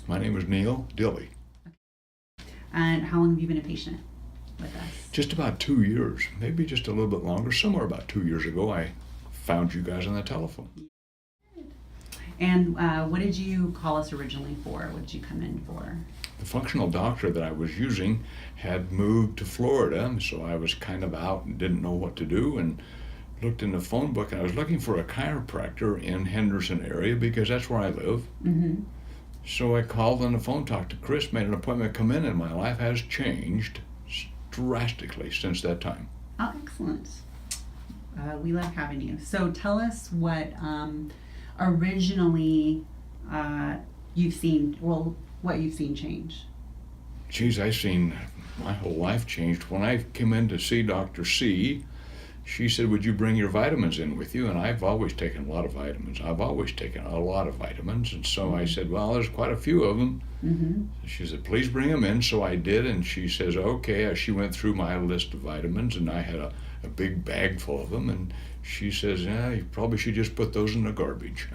My name is Neil Dilly. And how long have you been a patient with us? Just about 2 years, maybe just a little bit longer. Somewhere about 2 years ago, I found you guys on the telephone. And what did you call us originally for? What did you come in for? The functional doctor that I was using had moved to Florida, so I was kind of out and didn't know what to do, and looked in the phone book, and I was looking for a chiropractor in Henderson area because that's where I live. Mm-hmm. So I called on the phone, talked to Chris, made an appointment to come in, and my life has changed drastically since that time. Oh, excellent. We love having you. So tell us what originally you've seen, what you've seen change. Geez, I've seen my whole life changed. When I came in to see Dr. C, she said, would you bring your vitamins in with you? And I've always taken a lot of vitamins. I've always taken a lot of vitamins. And so I said, well, there's quite a few of them. Mm-hmm. She said, please bring them in. So I did. And she says, okay. She went through my list of vitamins, and I had a big bag full of them. And she says, yeah, you probably should just put those in the garbage.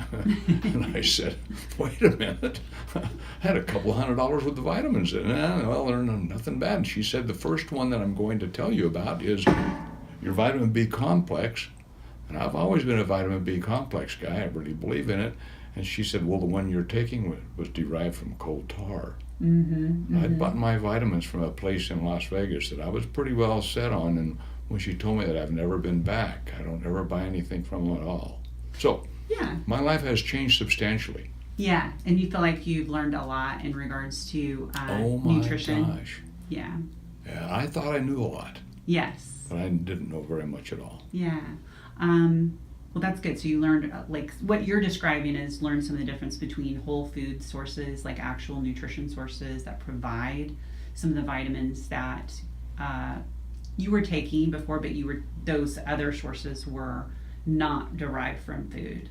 And I said, wait a minute. I had a couple $100 worth of vitamins in it. Well, they're nothing bad. And she said, the first one that I'm going to tell you about is your vitamin B complex. And I've always been a vitamin B complex guy. I really believe in it. And she said, well, the one you're taking was derived from coal tar. Mm-hmm. Mm-hmm. I'd bought my vitamins from a place in Las Vegas that I was pretty well set on. And when she told me that, I've never been back. I don't ever buy anything from them at all. So yeah, my life has changed substantially. Yeah, and you feel like you've learned a lot in regards to oh my nutrition. Gosh. Yeah. Yeah, I thought I knew a lot. Yes. But I didn't know very much at all. Yeah. Well, that's good. So you learned, like what you're describing is learn some of the difference between whole food sources, like actual nutrition sources that provide some of the vitamins that you were taking before, but those other sources were not derived from food.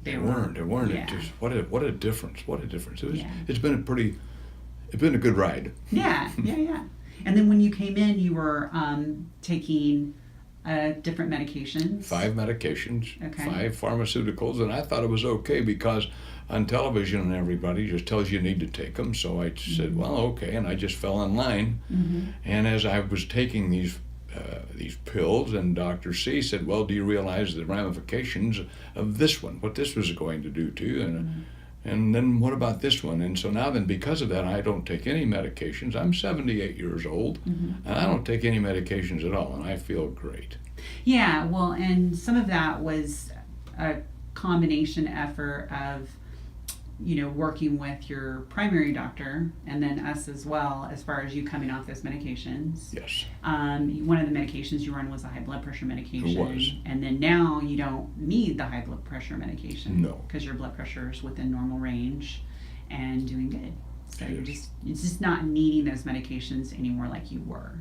They weren't. Yeah. It just what a difference. What a difference. Yeah. It's been a good ride. Yeah. And then when you came in, you were taking different medications. 5 medications, okay. 5 pharmaceuticals, and I thought it was okay because on television everybody just tells you need to take them. So I said, well, okay, and I just fell in line. Mm-hmm. And as I was taking these pills, and Dr. C said, well, do you realize the ramifications of this one, what this was going to do to you? And then what about this one? And so now then, because of that, I don't take any medications. I'm 78 years old, and I don't take any medications at all, and I feel great. Yeah, well, and some of that was a combination effort of, working with your primary doctor and then us as well, as far as you coming off those medications. Yes. One of the medications you were on was a high blood pressure medication. It was. And then now you don't need the high blood pressure medication. No. Because your blood pressure is within normal range and doing good. So it's just not needing those medications anymore like you were.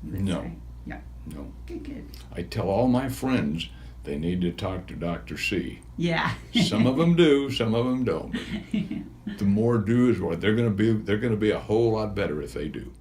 No. Say. Yeah. No. Good. I tell all my friends they need to talk to Dr. C. Yeah. Some of them do, some of them don't. The more do is what they're going to be a whole lot better if they do.